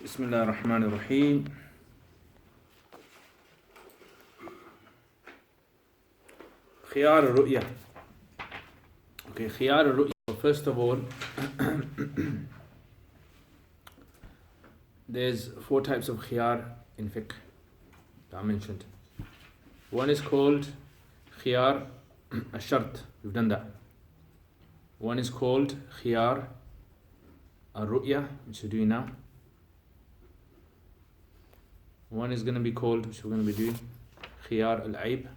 بسم الله الرحمن الرحيم. خيار الرؤية. Okay, خيار الرؤية. First of all, there's 4 types of khiyar in fiqh that I mentioned. One is called khiyar al-shart. We've done that. One is called khiyar al-ru'ya, which we're doing now. One is going to be called, which we're going to be doing, khiyar al-aib.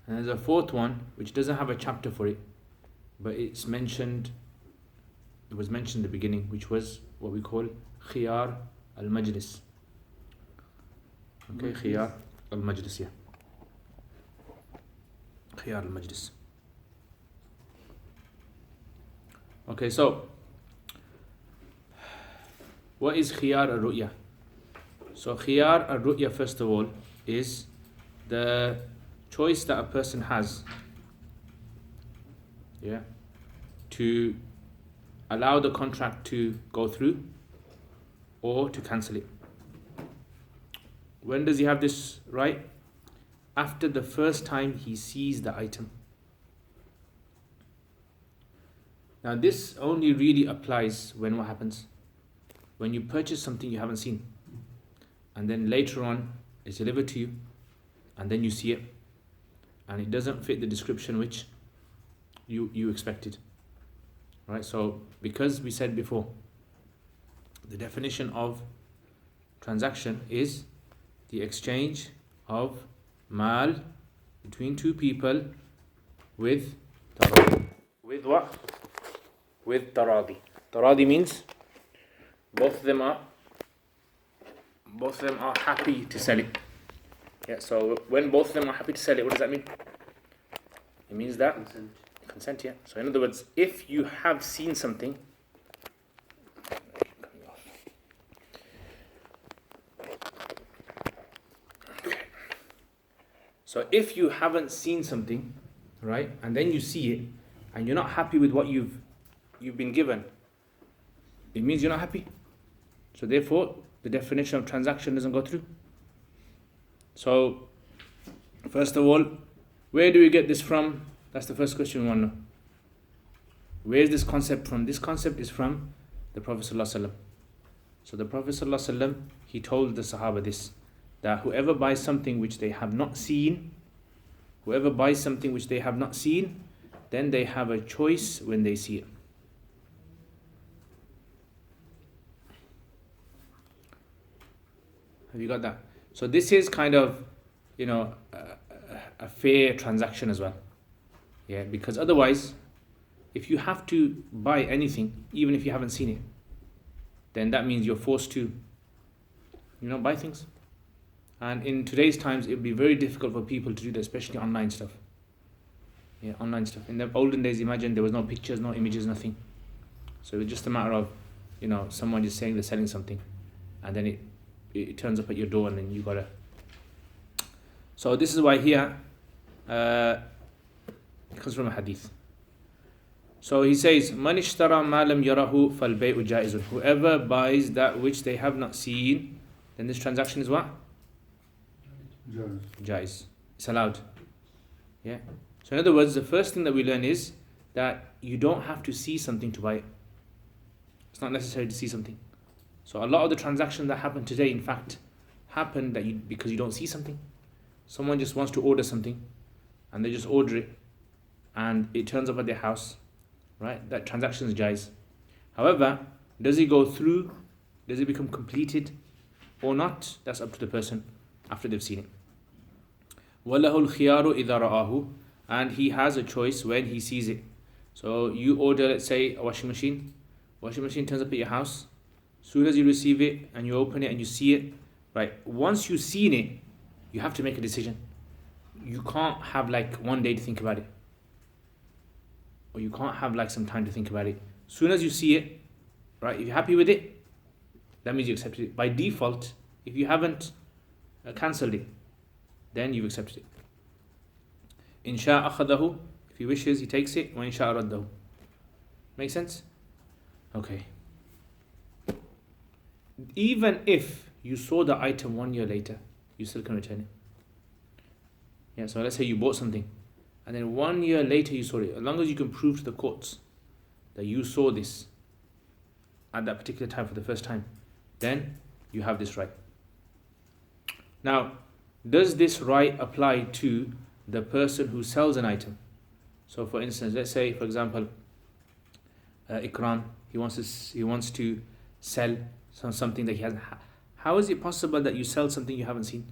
And there's a 4th one which doesn't have a chapter for it, but it's mentioned, it was mentioned in the beginning, which was what we call khiyar al-majlis. Okay, khiyar al-majlis, yeah. Khiyar al-majlis. Okay, so what is khiyar al-ru'ya? So khiyar al-ru'ya, first of all, is the choice that a person has, yeah, to allow the contract to go through or to cancel it. When does he have this right? After the first time he sees the item. Now this only really applies when what happens? When you purchase something you haven't seen, and then later on it's delivered to you, and then you see it, and it doesn't fit the description which you expected. Right? So because we said before, the definition of transaction is the exchange of mal between 2 people with taradi. With what? With taradi. Taradi means both of them are happy to sell it. Yeah, so when both of them are happy to sell it, what does that mean? It means that consent, yeah. So in other words, if you have seen something, okay. So if you haven't seen something, right, and then you see it, and you're not happy with what you've been given, it means you're not happy. So therefore, the definition of transaction doesn't go through. So, first of all, where do we get this from? That's the first question we want to know. Where is this concept from? This concept is from the Prophet ﷺ. So the Prophet ﷺ, he told the Sahaba this, that whoever buys something which they have not seen, then they have a choice when they see it. Have you got that? So this is kind of, a fair transaction as well. Yeah, because otherwise, if you have to buy anything, even if you haven't seen it, then that means you're forced to, buy things. And in today's times, it would be very difficult for people to do that, especially online stuff. Yeah, online stuff. In the olden days, imagine there was no pictures, no images, nothing. So it was just a matter of, someone just saying they're selling something, and then it turns up at your door, and then you gotta. So this is why here it comes from a hadith. So he says, "Man ishtara ma lam yarahu fal bay'u jaizun." Whoever buys that which they have not seen, then this transaction is what? Jaiz. It's allowed. Yeah. So in other words, the first thing that we learn is that you don't have to see something to buy it. It's not necessary to see something. So a lot of the transactions that happen today, in fact, happen because you don't see something. Someone just wants to order something, and they just order it, and it turns up at their house, right? That transaction is jaiz. However, does it go through? Does it become completed or not? That's up to the person after they've seen it. وَلَهُ الْخِيَارُ إِذَا رَآهُ. And he has a choice when he sees it. So you order, let's say, a washing machine. Washing machine turns up at your house. Soon as you receive it and you open it and you see it, right? Once you've seen it, you have to make a decision. You can't have like one day to think about it, or you can't have like some time to think about it. Soon as you see it, right? If you're happy with it, that means you accepted it. By default, if you haven't cancelled it, then you've accepted it. In sha'a akhadahu, if he wishes, he takes it. Wa in sha'a raddahu. Make sense? Okay. even if you saw the item 1 year later, you still can return it. Yeah, so let's say you bought something and then 1 year later you saw it. As long as you can prove to the courts that you saw this at that particular time for the first time, then you have this right. Now, does this right apply to the person who sells an item? So for instance, let's say, for example, Ikram, he wants to sell something that he hasn't. How is it possible that you sell something you haven't seen?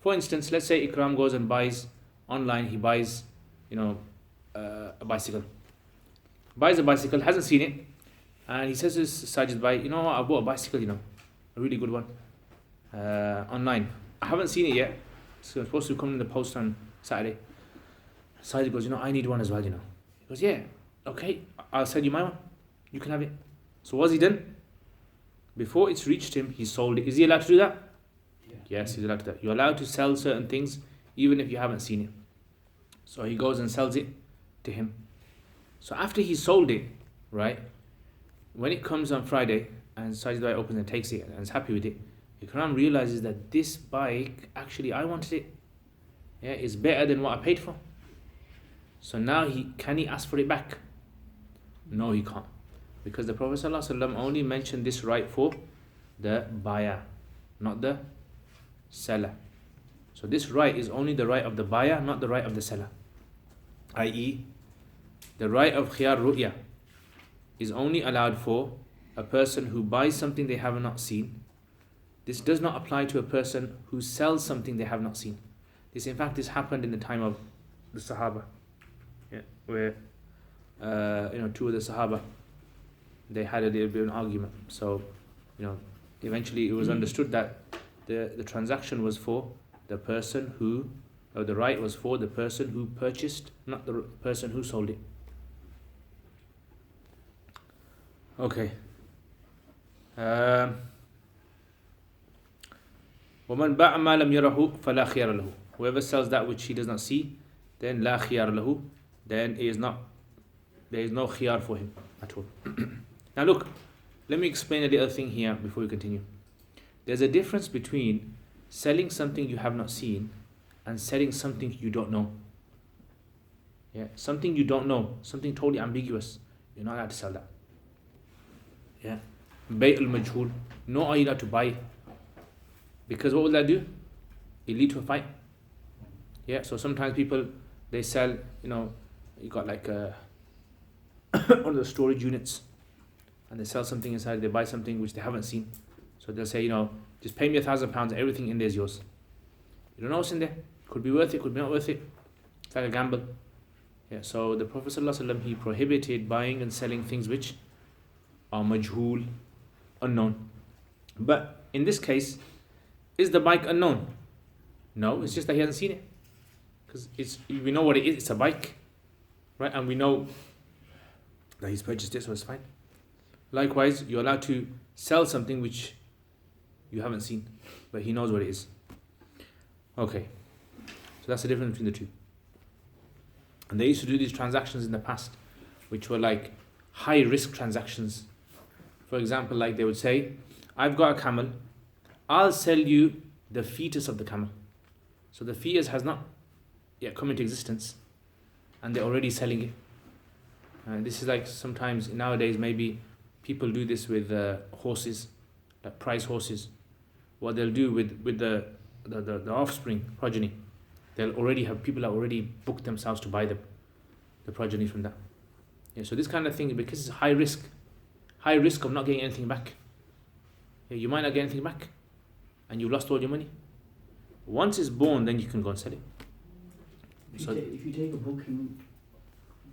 For instance, let's say Ikram goes and buys online. He buys, a bicycle. Buys a bicycle, hasn't seen it, and he says to Sajid Bhai, you know what, I bought a bicycle, a really good one, online. I haven't seen it yet. It's supposed to come in the post on Saturday. Sajid goes, I need one as well, He goes, yeah, okay, I'll send you my one. You can have it. So what's he done? Before it's reached him, he sold it. Is he allowed to do that? Yeah. Yes, he's allowed to do that. You're allowed to sell certain things even if you haven't seen it. So he goes and sells it to him. So after he sold it, right, when it comes on Friday and Sajid Bhai opens and takes it and is happy with it, Ikram realizes that this bike, actually I wanted it. Yeah, it's better than what I paid for. So now can he ask for it back? No, he can't. Because the Prophet ﷺ only mentioned this right for the buyer, not the seller. So this right is only the right of the buyer, not the right of the seller. I.e., the right of khiyar ru'ya is only allowed for a person who buys something they have not seen. This does not apply to a person who sells something they have not seen. This happened in the time of the Sahaba, where two of the Sahaba, they had a little bit of an argument. So, eventually it was understood that the transaction was for the person who, or the right was for the person who purchased, not the person who sold it. Okay. وَمَنْ بَعَ مَا لَمْ يَرَهُ فَلَا خِيَارَ لَهُ. Whoever sells that which he does not see, then لَا خِيَارَ لَهُ, then there is no khiyar for him at all. Now look, let me explain a little thing here before we continue. There's a difference between selling something you have not seen and selling something you don't know. Yeah, something you don't know, something totally ambiguous, you're not allowed to sell that. Yeah, Bay al-Majhul, no are you allowed to buy it. Because what will that do? It lead to a fight. Yeah, so sometimes people, they sell, you got like one of the storage units, and they sell something inside, they buy something which they haven't seen. So they'll say, just pay me £1,000, everything in there is yours. You don't know what's in there. Could be worth it, could be not worth it. It's like a gamble. Yeah, so the Prophet ﷺ, he prohibited buying and selling things which are majhul, unknown. But in this case, is the bike unknown? No, it's just that he hasn't seen it. Because we know what it is, it's a bike. Right, and we know that he's purchased it, so it's fine. Likewise, you're allowed to sell something which you haven't seen, but he knows what it is. Okay, so that's the difference between the two. And they used to do these transactions in the past, which were like high risk transactions. For example, like they would say, I've got a camel, I'll sell you the fetus of the camel. So the fetus has not yet come into existence, and they're already selling it. And this is like sometimes nowadays maybe people do this with horses, like prize horses. What they'll do with the offspring, progeny, they'll already have people that already booked themselves to buy the progeny from that. Yeah, so this kind of thing, because it's high risk of not getting anything back. Yeah, you might not get anything back, and you lost all your money. Once it's born, then you can go and sell it. If you take a booking,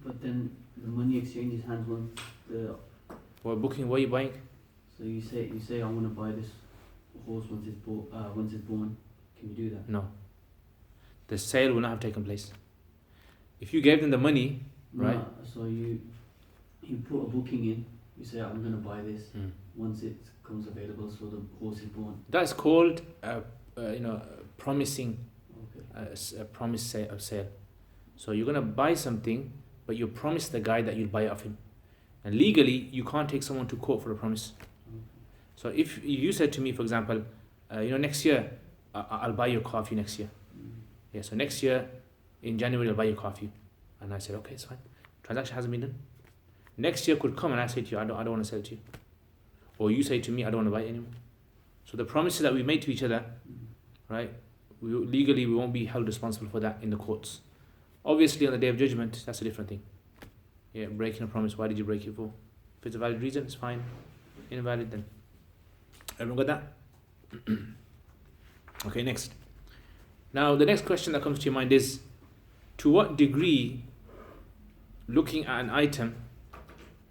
but then the money exchanges hands once the. What booking? What are you buying? So you say I want to buy this horse once it's born. Can you do that? No. The sale will not have taken place. If you gave them the money, right? No, so you put a booking in. You say I'm going to buy this once it comes available. So the horse is born. That's called promising. Okay. A promise of sale. So you're going to buy something, but you promise the guy that you'll buy it off him. And legally, you can't take someone to court for a promise. Okay. So if you said to me, for example, next year, I'll buy you a car for you next year. Yeah, so next year, in January, I'll buy you a car for you. And I said, okay, it's fine. Transaction hasn't been done. Next year could come and I say to you, I don't want to sell it to you. Or you say to me, I don't want to buy it anymore. So the promises that we made to each other, right, legally we won't be held responsible for that in the courts. Obviously on the Day of Judgment, that's a different thing. Yeah, breaking a promise, why did you break it for? If it's a valid reason, it's fine. Invalid, then. Everyone got that? Okay, next. Now the next question that comes to your mind is, to what degree looking at an item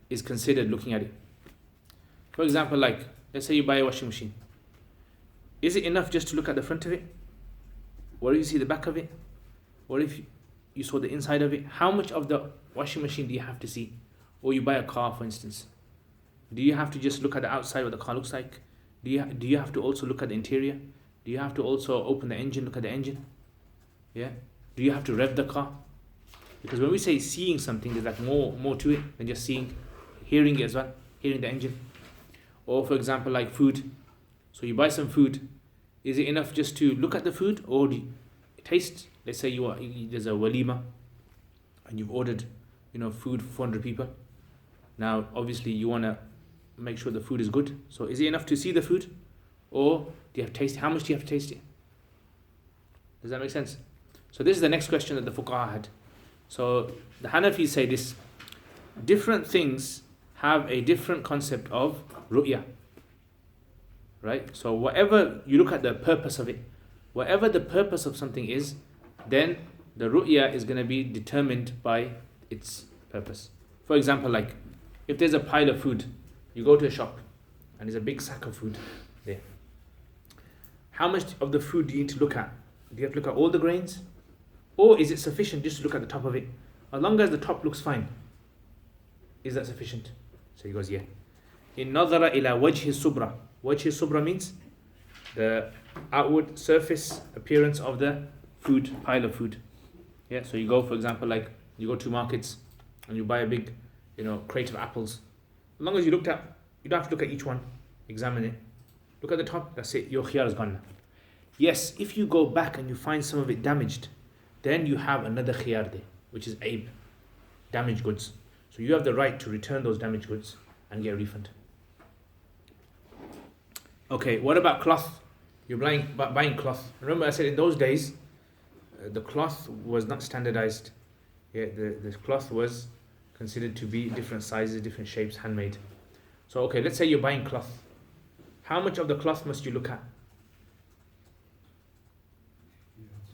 is considered looking at it? For example, like, let's say you buy a washing machine. Is it enough just to look at the front of it? What if you see the back of it? What if you saw the inside of it? How much of the washing machine do you have to see? Or you buy a car, for instance. Do you have to just look at the outside, what the car looks like? Do you have to also look at the interior? Do you have to also open the engine, look at the engine? Yeah? Do you have to rev the car? Because when we say seeing something, there's like more to it than just seeing, hearing it as well, hearing the engine. Or for example, like food. So you buy some food. Is it enough just to look at the food, or do you taste? Let's say there's a walima, and you've ordered, food for 400 people. Now, obviously, you want to make sure the food is good. So is it enough to see the food, or do you have to taste it? How much do you have to taste it? Does that make sense? So this is the next question that the fuqaha had. So the Hanafis say this: different things have a different concept of ru'ya. Right? So whatever you look at the purpose of it, whatever the purpose of something is, then the ru'ya is going to be determined by its purpose. For example, like if there's a pile of food, you go to a shop and there's a big sack of food there. How much of the food do you need to look at? Do you have to look at all the grains? Or is it sufficient just to look at the top of it? As long as the top looks fine, is that sufficient? So he goes, yeah. In nadhara ila wajhi subra. Wajhi subra means the outward surface appearance of the food, pile of food. Yeah, so you go, for example, like you go to markets and you buy a big, crate of apples. As long as you don't have to look at each one, examine it. Look at the top, that's it, your khiyar is gone now. Yes, if you go back and you find some of it damaged, then you have another khiyar there, which is aib, damaged goods. So you have the right to return those damaged goods and get a refund. Okay, what about cloth? You're buying cloth. Remember I said in those days, the cloth was not standardized. Yeah, the cloth was considered to be different sizes, different shapes, handmade. So okay, let's say you're buying cloth. How much of the cloth must you look at?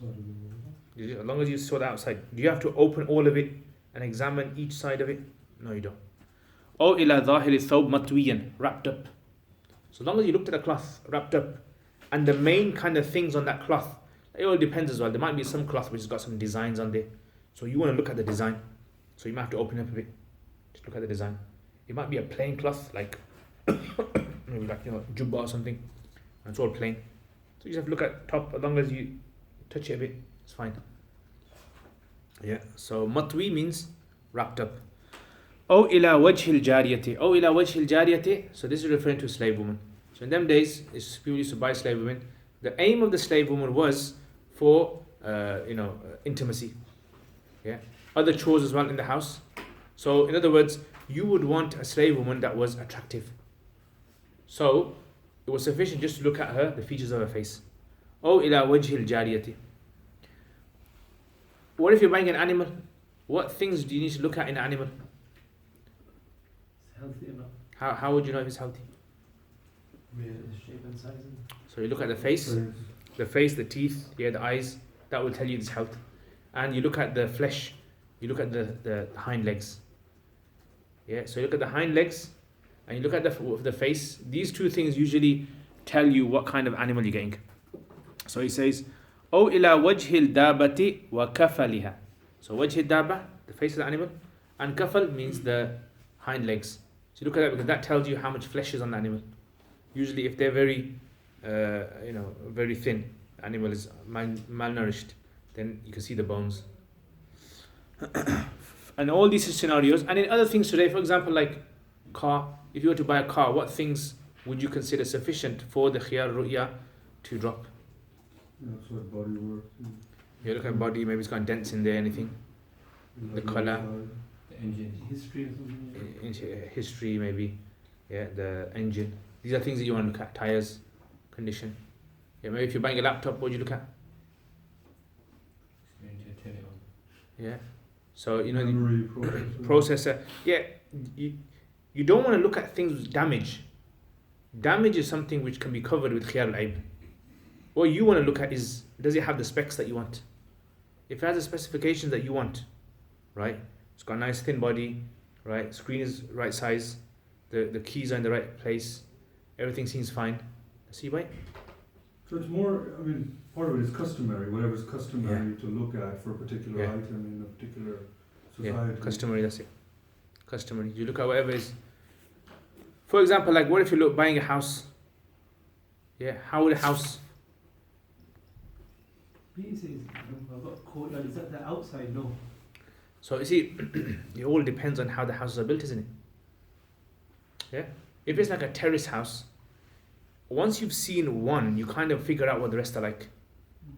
As long as you saw the outside. Do you have to open all of it and examine each side of it? No, you don't. Or ila dhahiri thawb matwiyan, wrapped up. So as long as you looked at the cloth, wrapped up, and the main kind of things on that cloth, it all depends as well. There might be some cloth which has got some designs on there. So you want to look at the design. So you might have to open up a bit. Just look at the design. It might be a plain cloth, like maybe like jubba or something. And it's all plain. So you just have to look at top. As long as you touch it a bit, it's fine. Yeah. So matwi means wrapped up. O ila wajhil jariyati. O ila wajhil jariyati. So this is referring to a slave woman. So in them days, people used to buy slave women. The aim of the slave woman was for intimacy. Yeah. Other chores as well in the house. So in other words, you would want a slave woman that was attractive. So it was sufficient just to look at her, the features of her face. O ila wajhil jariyati. What if you're buying an animal? What things do you need to look at in an animal? It's healthy enough. How would you know if it's healthy? The shape and sizing. So you look at the face, the teeth, the eyes. That will tell you its health. And you look at the flesh. You look at the hind legs. Yeah. So you look at the hind legs, and you look at the face. These two things usually tell you what kind of animal you're getting. So he says, "O ila wajhil dabati wa kafaliha." So wajhil daba, the face of the animal, and kafal means the hind legs. So you look at that because that tells you how much flesh is on the animal. Usually, if they're very, very thin, the animal is malnourished, then you can see the bones. And all these scenarios, and in other things today, for example, like car. If you were to buy a car, what things would you consider sufficient for the khiyar ru'ya to drop? That's what body work. You look at body, maybe it's got dents in there, anything. The colour. The engine history or something. History, maybe. Yeah, the engine. These are things that you want to look at. Tires, condition. Yeah, maybe if you're buying a laptop, what do you look at? Yeah. So, you know, Memory, processor. Yeah, you don't want to look at things with damage. Damage is something which can be covered with khiyar al-aib. What you want to look at is, does it have the specs that you want? If it has the specifications that you want, right? It's got a nice thin body, right? Screen is right size, the keys are in the right place, everything seems fine. See, right? So it's more, I mean, part of it is customary, whatever's customary to look at for a particular Yeah. item in a particular Yeah, society. customary, that's it. Customary. You look at whatever is. For example, like what if you look buying a house? Yeah, how would a house? Please says, I've got a courtyard. Is that the outside? No. So you see, it all depends on how the houses are built, isn't it? Yeah. If it's like a terrace house, once you've seen one, you kind of figure out what the rest are like.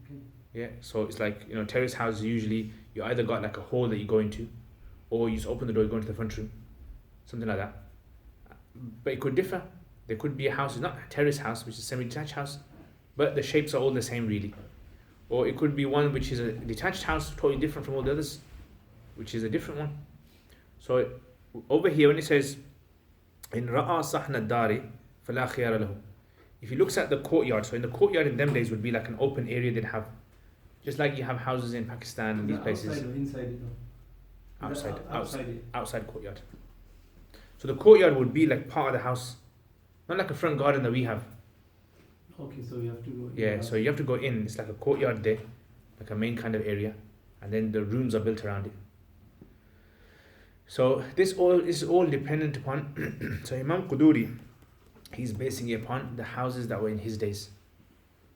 Okay. Yeah. So it's like, you know, terrace houses usually you either got like a hall that you go into, or you just open the door, you go into the front room, something like that. But it could differ. There could be a house, it's not a terrace house, which is a semi-detached house, but the shapes are all the same really. Or it could be one which is a detached house, totally different from all the others, which is a different one. So over here when it says, in ra'a sahna dari fala khiyara lahu. If he looks at the courtyard, so in the courtyard in them days would be like an open area they'd have. Just like you have houses in Pakistan and these places. Outside or inside it? No. Outside courtyard. So the courtyard would be like part of the house, not like a front garden that we have. Okay, so you have to go. Yeah, so you have to go in. It's like a courtyard there, like a main kind of area, and then the rooms are built around it. So this all is all dependent upon. So Imam Qudoori, he's basing it upon the houses that were in his days.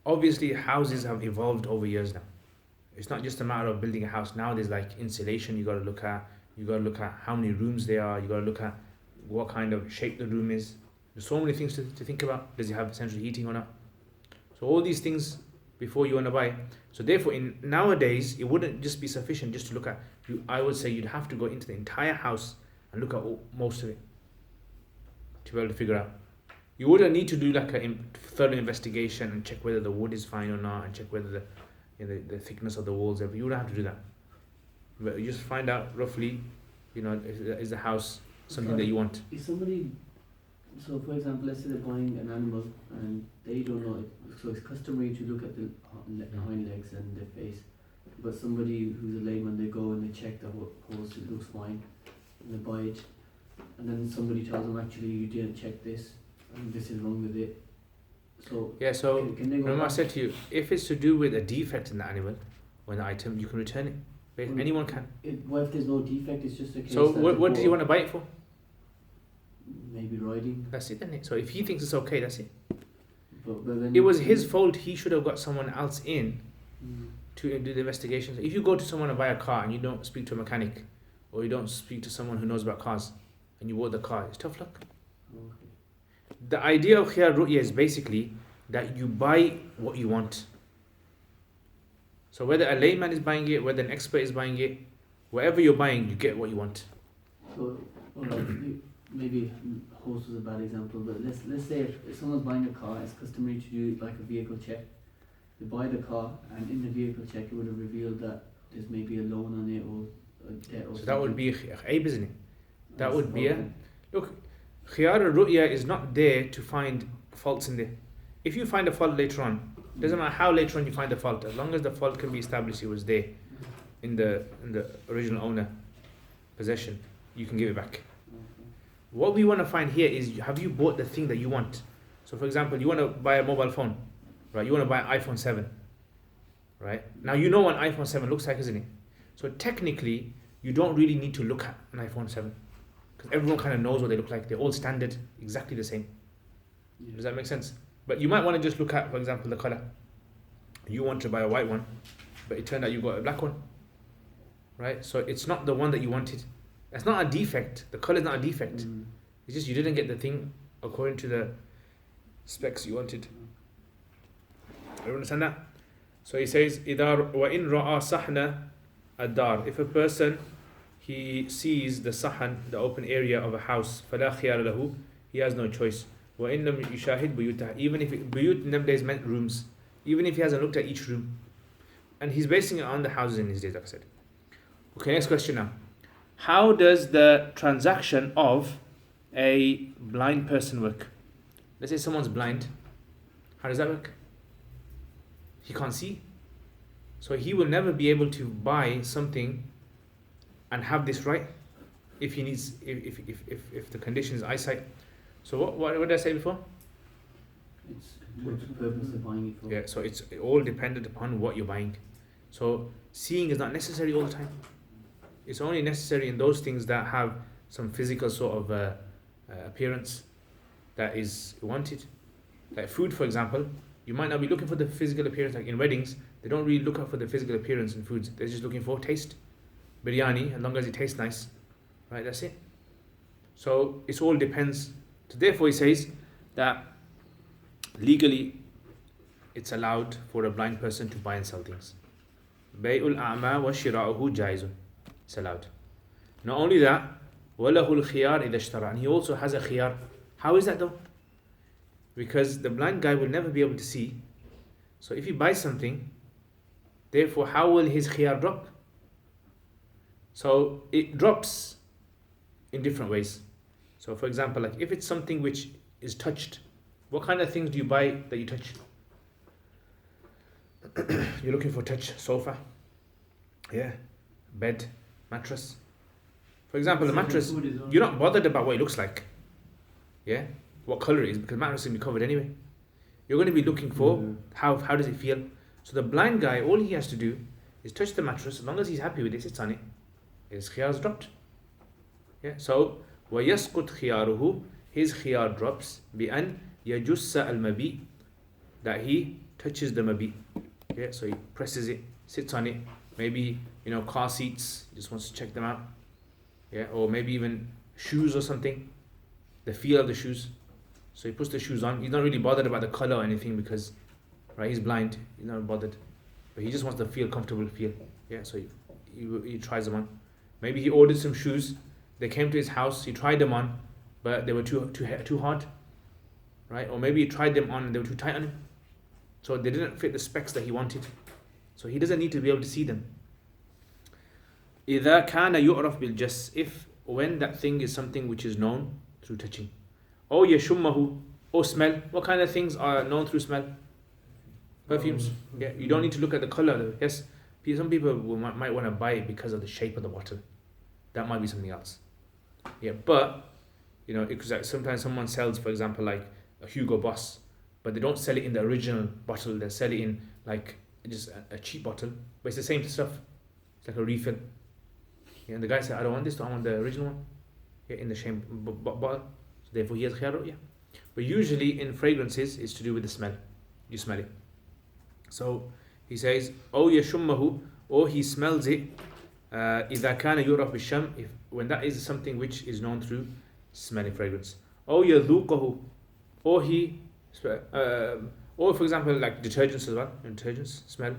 Obviously, houses have evolved over years now. It's not just a matter of building a house. Now there's like insulation you got to look at. You got to look at how many rooms there are. You got to look at what kind of shape the room is. There's so many things to think about. Does it have central heating or not? So all these things before you want to buy. So therefore, in nowadays, it wouldn't just be sufficient just to look at. I would say you'd have to go into the entire house and look at most of it to be able to figure out. You wouldn't need to do like a thorough investigation and check whether the wood is fine or not, and check whether the thickness of the walls. You wouldn't have to do that. But you just find out roughly, you know, is the house something that you want. If somebody, so for example, let's say they're buying an animal and they don't know it, so it's customary to look at the hind legs and the face. But somebody who's a layman, they go and they check the horse, it looks fine, and they buy it, and then somebody tells them actually you didn't check this, and this is wrong with it. So Yeah, so can they go remember I back? said to you, if it's to do with a defect in the animal or the item, you can return it. Anyone can. What if there's no defect? It's just a case. So that what the do you want to buy it for? Maybe riding. That's it, isn't it? So if he thinks it's okay, that's it. But then It was his fault. He should have got someone else in Mm. to do the investigations. If you go to someone and buy a car and you don't speak to a mechanic, or you don't speak to someone who knows about cars, and you bought the car, it's tough luck. Okay. The idea of khiyar ru'ya is basically that you buy what you want. So whether a layman is buying it, whether an expert is buying it, whatever you're buying, you get what you want. So, alright, maybe horse was a bad example, but let's say if someone's buying a car, it's customary to do like a vehicle check. They buy the car, and in the vehicle check, it would have revealed that there's maybe a loan on it or a debt or So that would be aib, isn't it? That would be okay. Look, khiyar ru'ya is not there to find faults in there. If you find a fault later on, doesn't matter how later on you find the fault, as long as the fault can be established, it was there in the original owner possession, you can give it back. Okay. What we want to find here is, have you bought the thing that you want? So for example, you want to buy a mobile phone, right? You want to buy an iPhone 7, right? Now you know what an iPhone 7 looks like, isn't it? So technically, you don't really need to look at an iPhone 7, because everyone kind of knows what they look like. They're all standard, exactly the same. Yeah. Does that make sense? But you might want to just look at, for example, the color. You want to buy a white one, but it turned out you got a black one, right? So it's not the one that you wanted. That's not a defect. The color is not a defect. Mm. It's just you didn't get the thing according to specs you wanted. You understand that? So he says, إِذَا وَإِنْ رَأَى صَحْنَ الدَّارِ. If a person, he sees the sahan, the open area of a house, فَلَا خِيَارَ لَهُ, he has no choice. وَإِنْ لَمْ يُشَاهِدْ بُيُوتَهَا. Even if, buyut in them days meant rooms. Even if he hasn't looked at each room. And he's basing it on the houses in his days, like I said. Okay, next question now. How does the transaction of a blind person work? Let's say someone's blind. How does that work? He can't see. So he will never be able to buy something and have this right if he needs, if the condition is eyesight. So what did I say before? It's what's the purpose of buying it for? Yeah, so it's all dependent upon what you're buying. So seeing is not necessary all the time. It's only necessary in those things that have some physical sort of appearance that is wanted. Like food, for example, you might not be looking for the physical appearance. Like in weddings, they don't really look out for the physical appearance in foods. They're just looking for taste. Biryani, as long as it tastes nice, right? That's it. So it all depends. So therefore, he says that legally, it's allowed for a blind person to buy and sell things. Bay'ul a'ma wa shira'uhu jaizun. It's allowed. Not only that, وَلَهُ الْخِيَارِ إِذَا اشْتَرَى. And he also has a khiyar. How is that though? Because the blind guy will never be able to see. So if he buys something, therefore how will his khiyar drop? So it drops in different ways. So for example, like if it's something which is touched, what kind of things do you buy that you touch? You're looking for touch, sofa, yeah, bed, mattress. For example, a mattress, you're not bothered about what it looks like, yeah, what color it is, because mattress will be covered anyway. You're going to be looking for how does it feel. So the blind guy, all he has to do is touch the mattress. As long as he's happy with it, sits on it, his khiyar's dropped. Yeah. So وَيَسْقُطْ خِيَارُهُ, his khiyar drops بِأَنْ يَجُسَّ الْمَبِي, that he touches the mabi. Yeah. So he presses it, sits on it. Maybe car seats, he just wants to check them out. Yeah. Or maybe even shoes or something, the feel of the shoes. So he puts the shoes on. He's not really bothered about the color or anything because, right, he's blind. He's not bothered, but he just wants to feel comfortable feel. Yeah. So he tries them on. Maybe he ordered some shoes. They came to his house. He tried them on, but they were too hard, right? Or maybe he tried them on and they were too tight on him, so they didn't fit the specs that he wanted. So he doesn't need to be able to see them. إذا كان يعرف بالجس, if when that thing is something which is known through touching. أو يشمه, or smell. What kind of things are known through smell? Perfumes. Yeah, you don't need to look at the color. Yes, some people might want to buy it because of the shape of the bottle. That might be something else. Yeah, but because like sometimes someone sells, for example, like a Hugo Boss, but they don't sell it in the original bottle. They sell it in like just a cheap bottle, but it's the same stuff. It's like a refill. Yeah, and the guy said, I don't want this, I want the original one. Yeah, in the same bottle. So therefore he has khiyar. Yeah, but usually in fragrances, it's to do with the smell. You smell it. So he says, "Oh yashummahu," or he smells it. إذا كان يعرف بالشم, if when that is something which is known through smelling fragrance. أو يذوقه, or he, or for example like detergents as well. Detergents smell.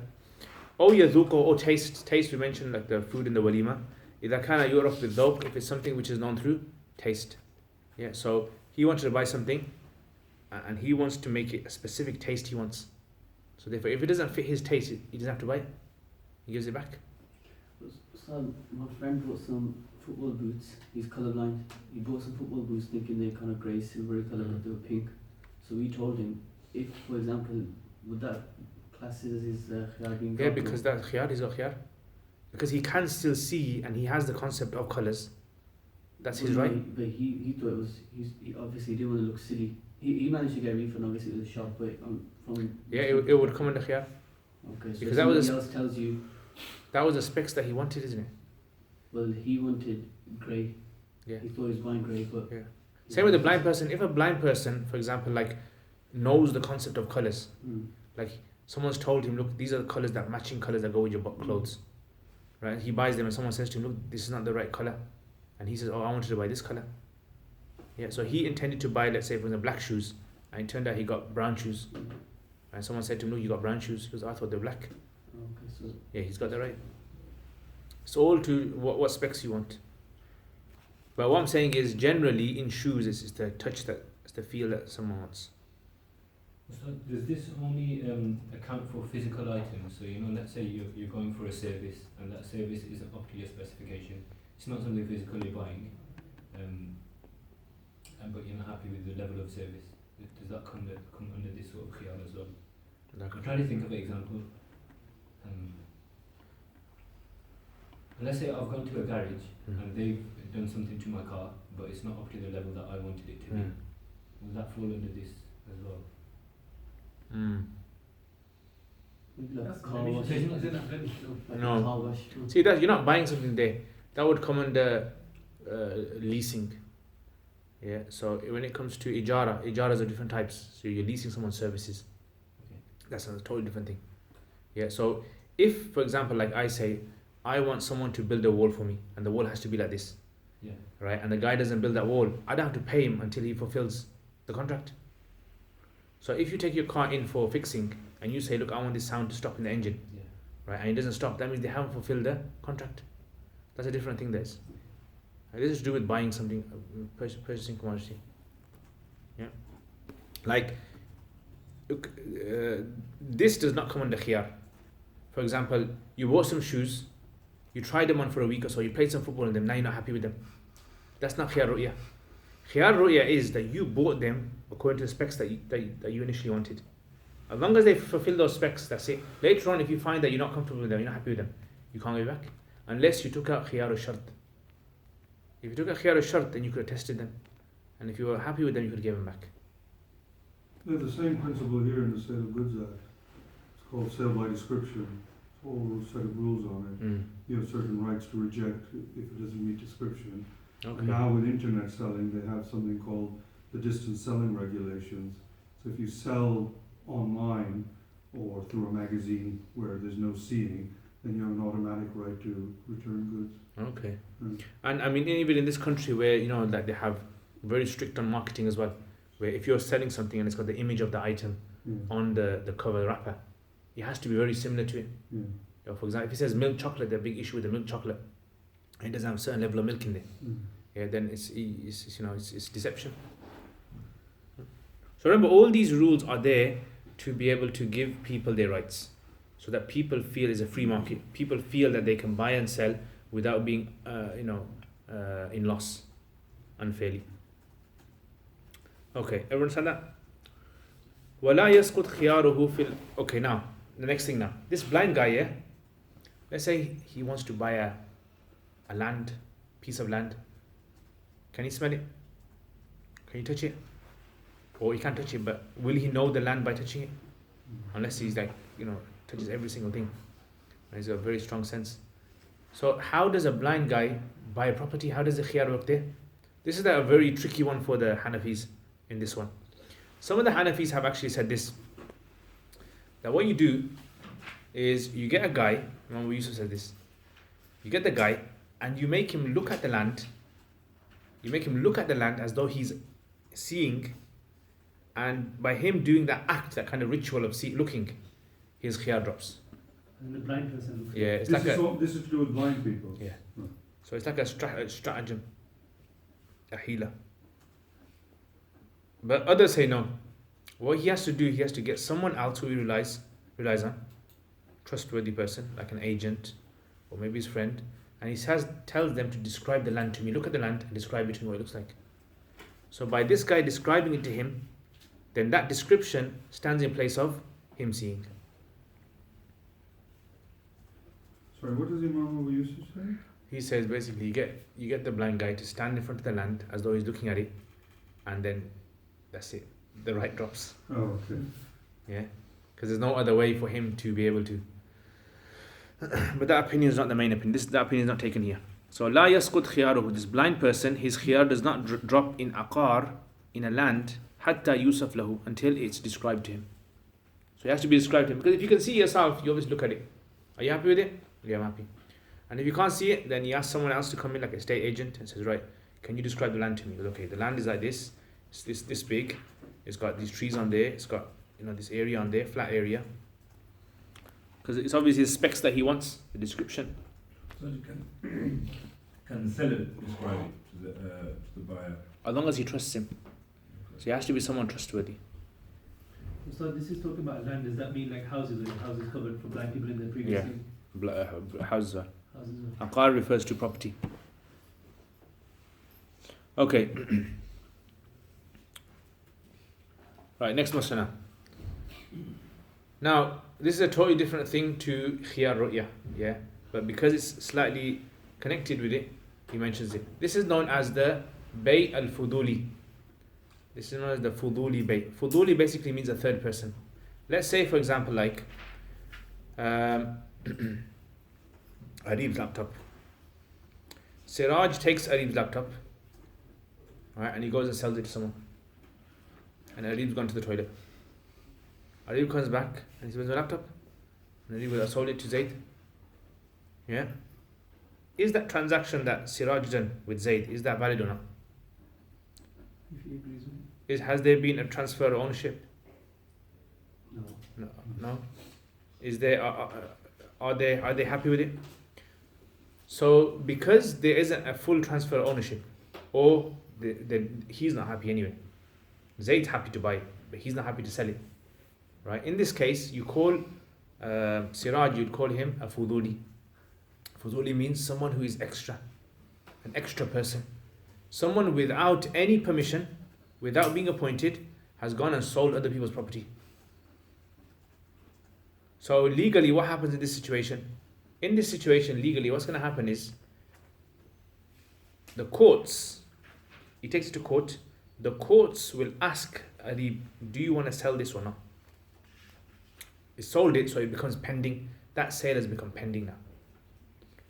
أو يذوقه, or taste. Taste we mentioned like the food in the walima. إذا كان يعرف بالذوق, if it's something which is known through taste. Yeah. So he wanted to buy something, and he wants to make it a specific taste he wants. So therefore, if it doesn't fit his taste, he doesn't have to buy it. He gives it back. So my friend bought some football boots. He's colorblind. He bought some football boots thinking they're kind of grey, silvery color, but they were pink. So we told him, if, for example, would that class as his khiyar being Yeah, because that khiyar is a khiyar. Because he can still see and he has the concept of colours. That's his right. But he thought it was, he obviously didn't want to look silly. He managed to get a refund, obviously it was a shop, but from... Yeah, it would come under khiyar. Okay, so because somebody else tells you... That was the specs that he wanted, isn't it? Well, he wanted grey. Yeah. He thought he was buying grey, but... Yeah. Same with a blind person. If a blind person, for example, like knows the concept of colours, like someone's told him, look, these are the colours, that matching colours that go with your clothes, right? He buys them and someone says to him, look, this is not the right colour, and he says, oh, I wanted to buy this colour. Yeah, so he intended to buy, let's say, for example, black shoes, and it turned out he got brown shoes. And someone said to him, "No, you got brown shoes." He goes, "I thought they were black." Okay, so Yeah, he's got that right. It's all to what specs you want. But what I'm saying is, generally in shoes, it's the touch, it's the feel that someone wants. So does this only account for physical items? So, you know, let's say you're going for a service and that service isn't up to your specification. It's not something physical you're buying, but you're not happy with the level of service. Does that come under this sort of khiyar as well? I'm trying to think of an example. Let's say I've gone to a garage and they've done something to my car, but it's not up to the level that I wanted it to be. Will that fall under this as well? maybe like That's a car wash. blemish. Is it that blemish? Like No. a car wash. See, that you're not buying something there. That would come under leasing. Yeah. So when it comes to ijaras are different types. So you're leasing someone's services. Okay. That's a totally different thing. Yeah. So if, for example, like I say, I want someone to build a wall for me, and the wall has to be like this, Yeah. right? And the guy doesn't build that wall, I don't have to pay him until he fulfills the contract. So if you take your car in for fixing, and you say, "Look, I want this sound to stop in the engine," Yeah. right? And it doesn't stop. That means they haven't fulfilled the contract. That's a different thing. This is to do with buying something, purchasing commodity. Yeah. Like, look, this does not come under khiyar. For example, you bought some shoes, you tried them on for a week or so, you played some football in them, now you're not happy with them. That's not khiyar ru'ya. Khiyar ru'ya is that you bought them according to the specs that you initially wanted. As long as they fulfill those specs, that's it. Later on, if you find that you're not comfortable with them, you're not happy with them, you can't go back. Unless you took out khiyar shart. If you took out khiyar shart, then you could have tested them. And if you were happy with them, you could have given them back. There's the same principle here in the Sale of Goods Act. It's called sale by description. It's a whole set of rules on it. You have certain rights to reject if it doesn't meet description. Okay. And now with internet selling, they have something called the distance selling regulations. So if you sell online or through a magazine where there's no seeing, then you have an automatic right to return goods. Okay. Mm. And I mean, even in this country where, you know, like they have very strict on marketing as well, where if you're selling something and it's got the image of the item Yeah. on the cover wrapper, it has to be very similar to it. Yeah. You know, for example, if it says milk chocolate, there's a big issue with the milk chocolate, and it doesn't have a certain level of milk in there. Mm. Yeah, then it's deception. So remember, all these rules are there to be able to give people their rights, so that people feel it's a free market. People feel that they can buy and sell without being, in loss unfairly. Okay, everyone said that? وَلَا يَسْقُطْ خِيَارُهُ فِي Okay, now, the next thing now. This blind guy, yeah? Let's say he wants to buy a piece of land. Can he smell it? Can you touch it? Or he can't touch it, but will he know the land by touching it? Unless he's like, touches every single thing. And he's got a very strong sense. So how does a blind guy buy a property? How does the khiyar work there? This is a very tricky one for the Hanafis in this one. Some of the Hanafis have actually said this, that what you do is you get a guy, Imam Yusuf said this, you get the guy and you make him look at the land. You make him look at the land as though he's seeing, and by him doing that act, that kind of ritual of looking, his khiyar drops. And the blind person looks. Yeah, it's This like is to do with blind people. Yeah. Hmm. So it's like a stratagem, a healer. But others say no. What he has to do, he has to get someone else who he relies on, trustworthy person, like an agent, or maybe his friend, and he tells them to describe the land to me. Look at the land and describe it to me what it looks like. So by this guy describing it to him, then that description stands in place of him seeing. Sorry, what does Imam Abu Yusuf say? He says basically you get the blind guy to stand in front of the land as though he's looking at it, and then that's it. The right drops. Oh, okay. Yeah, because there's no other way for him to be able to. But that opinion is not the main opinion. That opinion is not taken here. So la yasqut khiyaruhu. This blind person, his khiyar does not drop in aqar, in a land, hatta yusaf lahu, until it's described to him. So it has to be described to him. Because if you can see yourself, you always look at it. Are you happy with it? Yeah, I'm happy. And if you can't see it, then you ask someone else to come in, like a estate agent, and says, right, can you describe the land to me? He goes, okay, the land is like this. It's this big. It's got these trees on there. It's got this area on there, flat area. Because it's obviously the specs that he wants, the description. So you can the seller describe it to the buyer? As long as he trusts him. So he has to be someone trustworthy. So this is talking about land. Does that mean like houses? Like houses covered for blind people in the previous Yeah. thing? Houses. Houses. Aqar refers to property. Okay. Right, next masala. Now, this is a totally different thing to khiyar ru'ya, yeah? But because it's slightly connected with it, he mentions it. This is known as the bay al-fuduli. This is known as the fuduli bay. Fuduli basically means a third person. Let's say, for example, like Arib's laptop. Siraj takes Arib's laptop, right, and he goes and sells it to someone. And Arib's gone to the toilet. Arib comes back and he says, my laptop. And Arib will sold it to Zaid. Yeah? Is that transaction that Siraj done with Zaid, is that valid or not? If he agrees with it. Has there been a transfer of ownership? No. No. Is there? Are they happy with it? So because there isn't a full transfer of ownership, or he's not happy anyway. Zayd's happy to buy it, but he's not happy to sell it. Right? In this case, you call Siraj, you'd call him a fuduli. Fuduli means someone who is extra, an extra person. Someone without any permission, without being appointed, has gone and sold other people's property. So legally, what happens in this situation? In this situation, legally, what's going to happen is the courts, he takes it to court, the courts will ask Arib, do you want to sell this or not? He sold it, so it becomes pending. That sale has become pending now.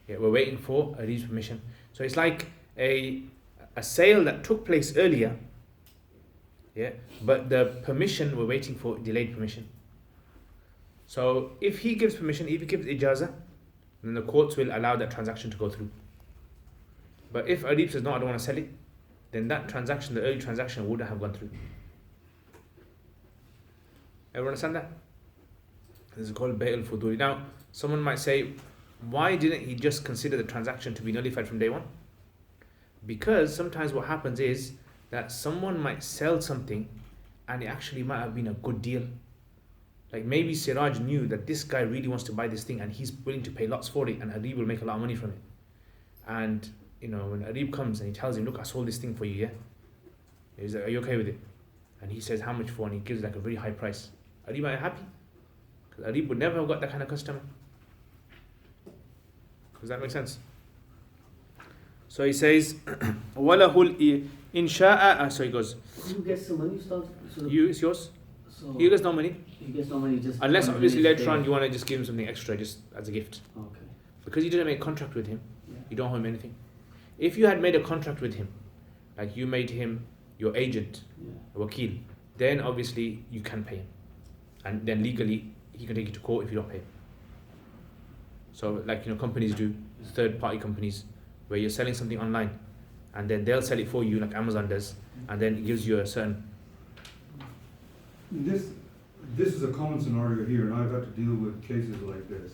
Yeah, we're waiting for Arib's permission. So it's like a sale that took place earlier, yeah, but the permission, we're waiting for delayed permission. So if he gives permission, if he gives ijaza, then the courts will allow that transaction to go through. But if Arib says, no, I don't want to sell it, then that transaction, the early transaction, wouldn't have gone through. Everyone understand that? This is called Bay al-Fuduli. Now, someone might say, why didn't he just consider the transaction to be nullified from day one? Because sometimes what happens is that someone might sell something and it actually might have been a good deal. Like maybe Siraj knew that this guy really wants to buy this thing and he's willing to pay lots for it, and Arib will make a lot of money from it. And when Arib comes and he tells him, look, I sold this thing for you, yeah? He's like, are you okay with it? And he says, how much for? And he gives like a very high price. Arib might be happy, because Arib would never have got that kind of customer. Does that make sense? So he says, وَلَهُ الْإِنْشَاءَ. So he goes, You get some money, so it's yours. So He gets no money. he gets no money just Unless on obviously his later day. on you want to just give him something extra just as a gift. Okay. Because you didn't make a contract with him, Yeah. you don't owe him anything. If you had made a contract with him, like you made him your agent, Yeah. a wakil, then obviously you can pay him. And then legally he can take you to court if you don't pay him. So like companies do, third party companies, where you're selling something online and then they'll sell it for you like Amazon does, and then it gives you a certain. This is a common scenario here, and I've had to deal with cases like this.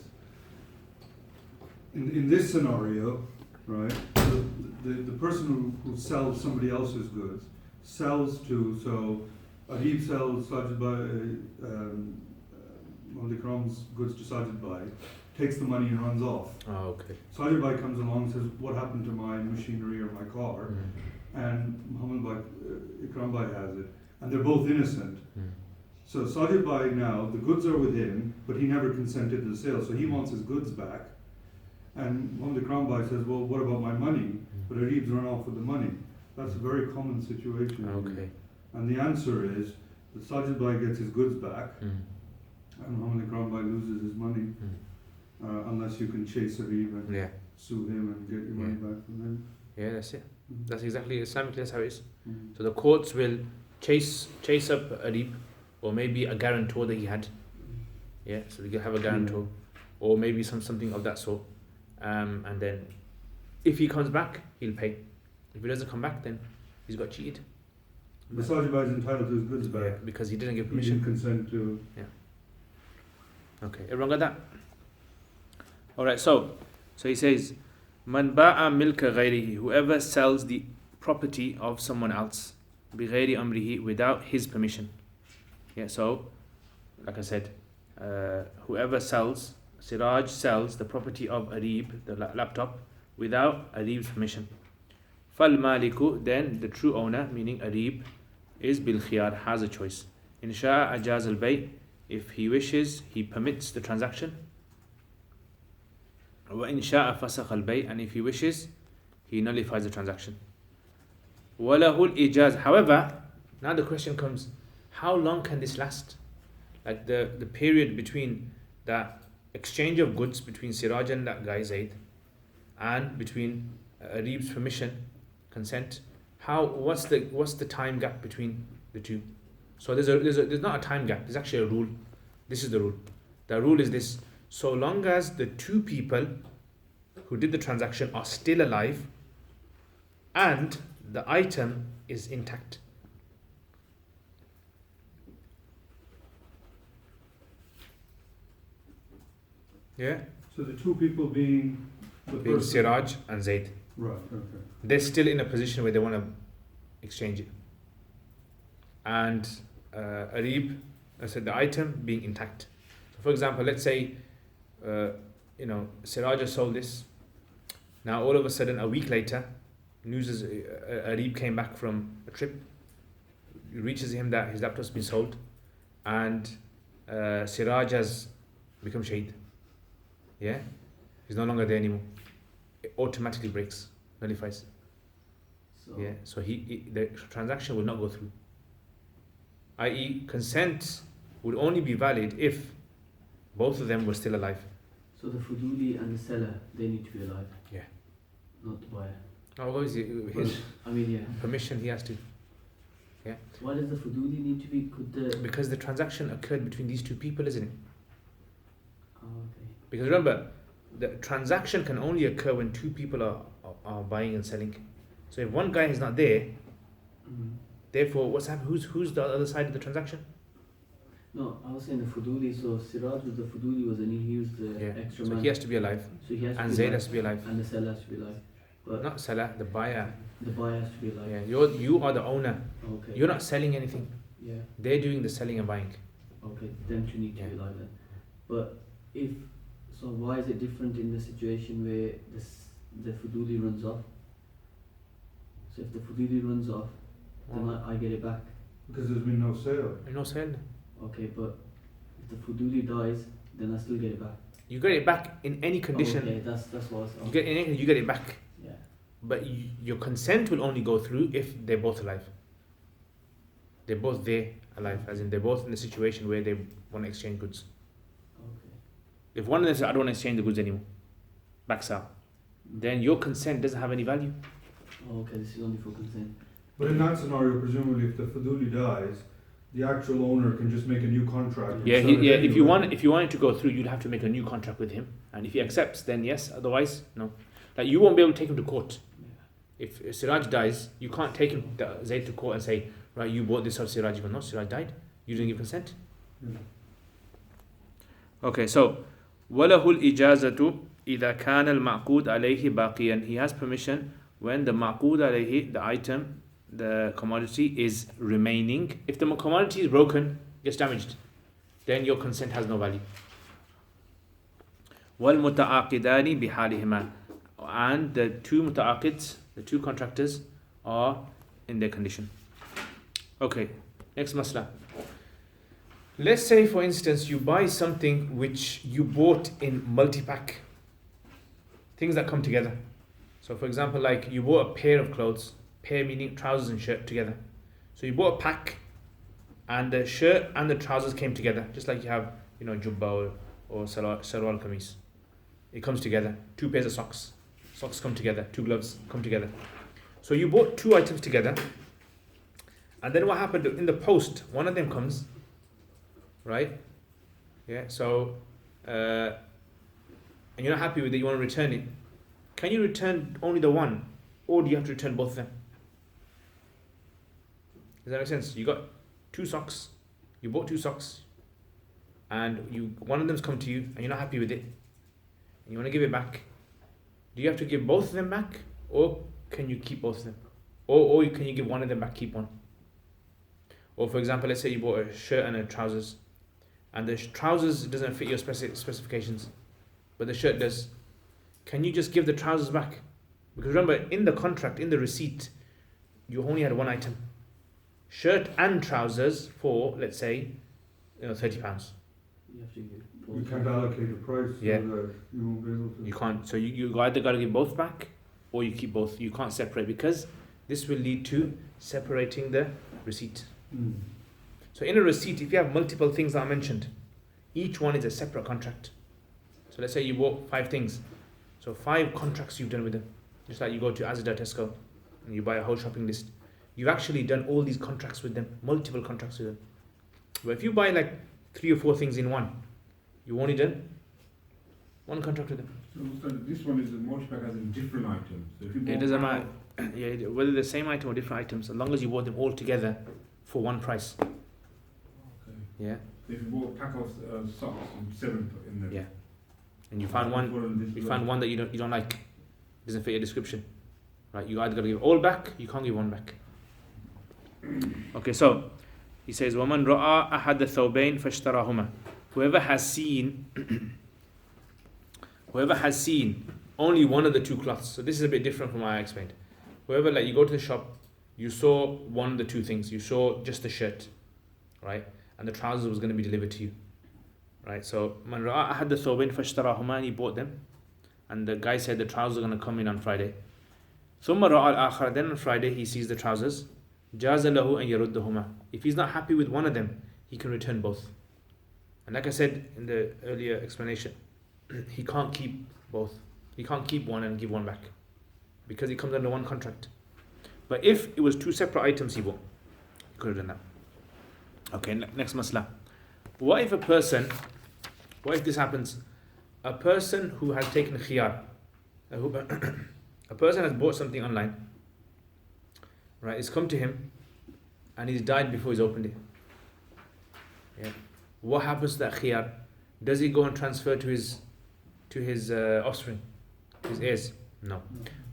In this scenario, right, the person who sells somebody else's goods sells to, so Arib sells Sajid Bhai, Malik Ram's goods to Sajid Bhai, takes the money and runs off. Oh, okay. Sajid Bhai comes along and says, what happened to my machinery or my car? And Muhammad Bhai, Ikram Bhai has it, and they're both innocent. So Sajid Bhai now, the goods are with him, but he never consented to the sale, so he wants his goods back. And Muhammad Ikram Bhai says, well, what about my money? But Arib's run off with the money. That's a very common situation. Okay. And the answer is that Sajid Bhai gets his goods back, and Muhammad Ikram Bhai loses his money, unless you can chase Arib and Yeah. sue him and get your money back from him. Yeah, that's it. That's exactly Islamically that's how it is. Mhm. So the courts will chase up Arib, or maybe a guarantor that he had. Yeah, so they have a guarantor, or maybe something of that sort. And then, if he comes back, he'll pay. If he doesn't come back, then he's got cheated. The Sajibai is entitled to his goods Yeah, back. because he didn't give He didn't permission. consent to. Okay, everyone got that? Alright, so he says, Man ba'a milka ghayrihi, whoever sells the property of someone else, bighayri amrihi, without his permission. Yeah, so, like I said, whoever sells, Siraj sells the property of Arib, the laptop, without Arib's permission. Fal maliku, then the true owner, meaning Arib, is bil khiyar, has a choice. In sha'a ajaz al bay, if he wishes, he permits the transaction. Wa in sha'a fasakh al bay, and if he wishes, he nullifies the transaction. Walahul ijaz. However, now the question comes, how long can this last? Like the period between that exchange of goods between Siraj and that guy Zaid, and between Arib's permission, consent. What's the time gap between the two? So there's not a time gap. There's actually a rule. This is the rule. The rule is this: so long as the two people who did the transaction are still alive, and the item is intact. Yeah, So the two people being the being person. Siraj and Zaid, Right. Okay. they're still in a position where they want to exchange it. And Arib, I said the item being intact. So for example, let's say, Siraj has sold this. Now all of a sudden, a week later, news is Arib came back from a trip. It reaches him that his laptop's been sold, and Siraj has become shaheed. Yeah, he's no longer there anymore. It automatically breaks, nullifies. So, Yeah, so the transaction will not go through. I.e., consent would only be valid if both of them were still alive. so the Fuduli and the seller, they need to be alive. Yeah. Not the buyer. Obviously, his I mean, yeah. permission he has to. Why does the Fuduli need to be? Could the Because the transaction occurred between these two people, isn't it? Oh, okay. Because remember, the transaction can only occur when two people are buying and selling. So if one guy is not there, Mm. therefore what's happening? Who's the other side of the transaction? No, I was saying the Fuduli. So Siraj was the Fuduli, was, and he was the Yeah. extra So man. he has to be alive, So he has to and be Zayd alive, has to be alive. and the seller has to be alive. But Not seller, the buyer. the buyer has to be alive. Yeah, you are the owner. Okay. You're not selling anything. Yeah. They're doing the selling and buying. Okay. Them two need to be Yeah. alive then. But why is it different in the situation where the Fuduli runs off? So if the Fuduli runs off, then I get it back. Because there's been no sale. No sale. Okay, but if the Fuduli dies, then I still get it back. You get it back in any condition. Okay, that's what I was. You get it back. Yeah. But your consent will only go through if they're both alive. They're both there alive, as in they're both in a situation where they want to exchange goods. Okay. If one of them says, I don't want to exchange the goods anymore, backs out, then your consent doesn't have any value. Okay, this is only for consent. But in that scenario, presumably, if the Fuduli dies, the actual owner can just make a new contract. and Yeah, sell it if you anyway. want it to go through, you'd have to make a new contract with him, and if he accepts, then yes. Otherwise, no. Like you won't be able to take him to court. Yeah. If Siraj dies, you can't take him Zayd to court and say, right, you bought this off Siraj. You go, no, Siraj died. You didn't give consent. Yeah. Okay, so وَلَهُ الْإِجَازَةُ إِذَا كَانَ الْمَعْقُودَ عَلَيْهِ بَاقِيًا. He has permission when the ma'qud alayhi, the item, the commodity is remaining. If the commodity is broken, gets damaged, then your consent has no value. وَالْمُتَعَاقِدَانِ بِحَالِهِمَا. And the two muta'aqids, the two contractors, are in their condition. Okay, next masla. Let's say, for instance, you buy something which you bought in multi-pack. Things that come together. So, for example, like you bought a pair of clothes, pair meaning trousers and shirt together. So you bought a pack, and the shirt and the trousers came together, just like you have, jubba or sarwal kameez. It comes together. Two pairs of socks. Socks come together. Two gloves come together. So you bought two items together, and then what happened in the post? One of them comes, right? Yeah. So, and you're not happy with it. You want to return it. Can you return only the one, or do you have to return both of them? Does that make sense? You got 2 socks, you bought 2 socks, and one of them's come to you, and you're not happy with it, and you want to give it back. Do you have to give both of them back, or can you keep both of them? Or can you give one of them back, keep one? Or for example, let's say you bought a shirt and a trousers, and the trousers doesn't fit your specifications, but the shirt does. Can you just give the trousers back? Because remember, in the contract, in the receipt, you only had one item. Shirt and trousers for, let's say, £30. You have to give both. You can't allocate a price so Yeah. that you won't be able to. You can't. So you either got to give both back, or you keep both. You can't separate, because this will lead to separating the receipt. Mm. So in a receipt, if you have multiple things that I mentioned, each one is a separate contract. So let's say you bought 5 things. So 5 contracts you've done with them. Just like you go to Asda, Tesco, and you buy a whole shopping list. You've actually done all these contracts with them, multiple contracts with them. But if you buy like 3 or 4 things in one, you've only done one contract with them. So this one is a multi-pack as in different items. So if you It bought doesn't pack matter. Yeah, whether the same item or different items, as long as you bought them all together for one price. of- Okay. Yeah, So if you bought a pack of socks and 7 in them. yeah. And you found one that you don't like, doesn't fit your description, right? You either got to give all back, you can't give one back. Okay, so he says, وَمَنْ رَأَى أَحَدَ الثَّوْبَيْنِ فَاشْتَرَاهُمَا. Whoever has seen only one of the 2 cloths. So this is a bit different from what I explained. Whoever, like, you go to the shop, you saw one of the 2 things. You saw just the shirt, right? And the trousers was going to be delivered to you, right? So man ra'a ahad thawbain fashtarahuma, and he bought them, and the guy said the trousers are going to come in on Friday. ثم رأى الآخر, then on Friday he sees the trousers. جاز له أن يردهما. If he's not happy with one of them, he can return both. And like I said in the earlier explanation, he can't keep both. He can't keep one and give one back, because it comes under one contract. But if it was 2 separate items he bought, he could have done that. Okay, next masla. What if this happens? A person who has taken khiyar, a person has bought something online, right? It's come to him, and he's died before he's opened it. Yeah. What happens to that khiyar? Does he go and transfer to his offspring, his heirs? No.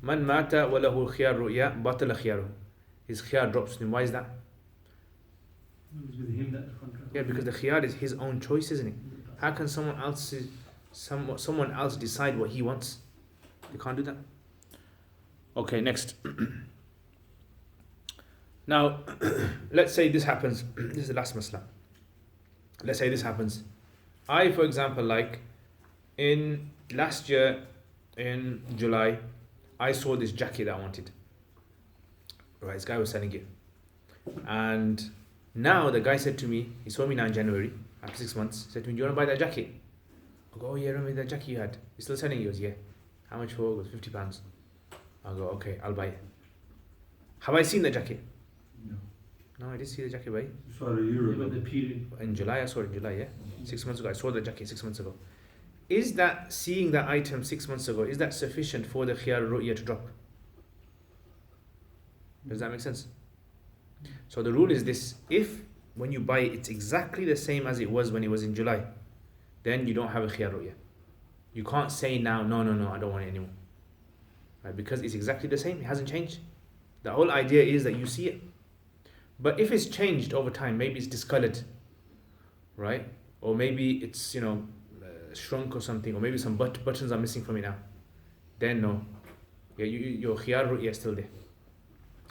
Man mata wa lahu khiyar ru'ya batala khiyaruhu. His khiyar drops to him. Why is that? It was with him that the contract. Yeah, because the khiyar is his own choice, isn't it? How can someone else decide what he wants? They can't do that. Okay, next. Now, let's say this happens. This is the last masla. Let's say this happens. I, for example, like in last year in July, I saw this jacket that I wanted. Right, this guy was selling it, and now the guy said to me, he saw me now in January, after 6 months, said to me, do you want to buy that jacket? I go, oh yeah, remember that jacket you had? You still selling it? He goes, yeah. How much for? It was £50. I go, okay, I'll buy it. Have I seen the jacket? No, I did see the jacket, right? You saw it a year ago. The period. In July, I saw it in July, yeah? 6 months ago, I saw the jacket 6 months ago. Is that, seeing that item 6 months ago, is that sufficient for the khiyar ru'ya to drop? Does that make sense? So the rule is this: if when you buy it, it's exactly the same as it was when it was in July, then you don't have a khiyar ru'ya. You can't say now, no, I don't want it anymore. Right? Because it's exactly the same, it hasn't changed. The whole idea is that you see it. But if it's changed over time, maybe it's discolored, right? Or maybe it's, shrunk or something, or maybe some buttons are missing from it now, then no. Yeah, your khiyar ru'ya is still there.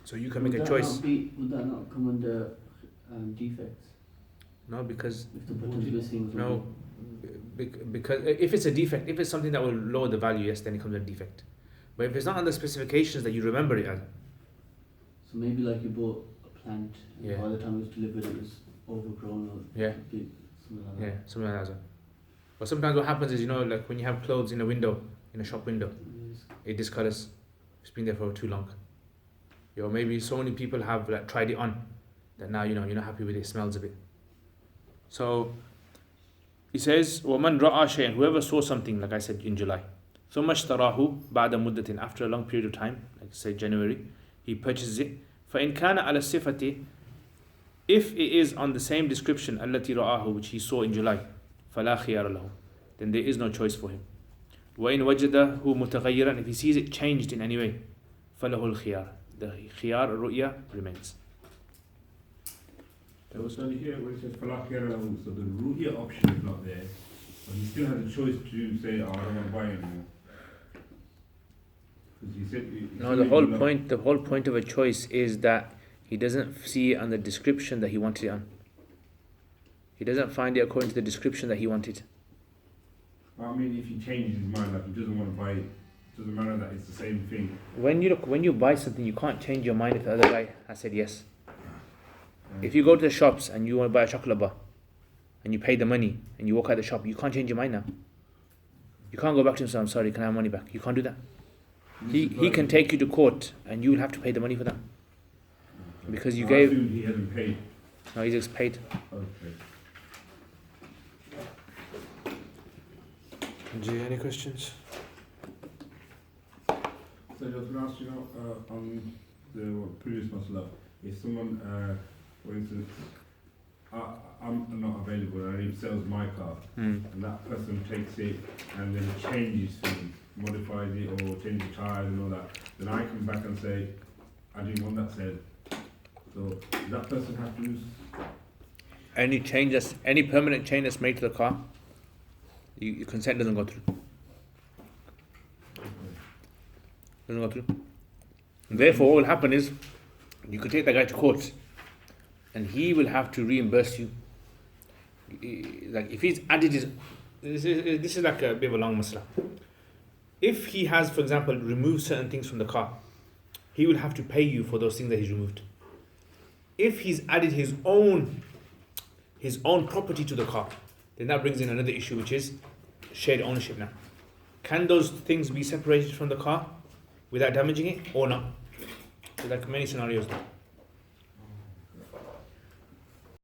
So you can make a choice. Would that not come under defects? No, because If the button's missing? or no, because if it's a defect, if it's something that will lower the value, yes, then it comes as a defect. But if it's not on the specifications that you remember it as, So maybe like you bought a plant, and Yeah. by the time it was delivered it was overgrown or Yeah. big, something like yeah, that. something like that. But sometimes what happens is, like when you have clothes in a window, in a shop window, Yes. it discolors. It's been there for too long. Or maybe so many people have like tried it on that now you're not happy with it, it smells a bit. So he says, وَمَنْ رَأَى شَيْئًا, whoever saw something, like I said in July, ثُمَّ اشْتَرَاهُ بَعْدَ مُدَّةٍ, after a long period of time, like say January, he purchases it. فَإِنْ كَانَ عَلَى الصِّفَةِ, If it is on the same description التي رآه, which he saw in July, فلا خيار له, then there is no choice for him. وإن وجده متغيرا, if he sees it changed in any way, فله الخيار, the خيار الرؤية remains. So here where it says فلا خيار له, so the ru'ya option is not there, but he still has a choice to say, oh, I don't want to buy it anymore. Because he said, No, the whole point of a choice is that he doesn't see it on the description that he wanted it on. He doesn't find it according to the description that he wanted. I mean, if he changes his mind, like he doesn't want to buy it, doesn't matter that it's the same thing. When you buy something, you can't change your mind if the other guy has said yes. If you go to the shops and you want to buy a chocolate bar, and you pay the money, and you walk out the shop, you can't change your mind now. You can't go back to him and say, I'm sorry, can I have money back? You can't do that. He can take you to court, and you will have to pay the money for that. Because you gave... He hasn't paid. No, he's just paid. Okay. Any questions? So I was going to ask, on the previous masala, if someone, for instance, I'm not available and he sells my car, and that person takes it and then changes things, modifies it or changes the tires and all that, then I come back and say, I didn't want that sale. So does that person have to use? Any permanent change that's made to the car, your consent doesn't go through. Doesn't go through. Therefore, what will happen is, you could take that guy to court, and he will have to reimburse you. Like if he's added his, this is like a bit of a long masla. If he has, for example, removed certain things from the car, he will have to pay you for those things that he's removed. If he's added his own property to the car, then that brings in another issue, which is shared ownership now. Can those things be separated from the car without damaging it or not? So like many scenarios.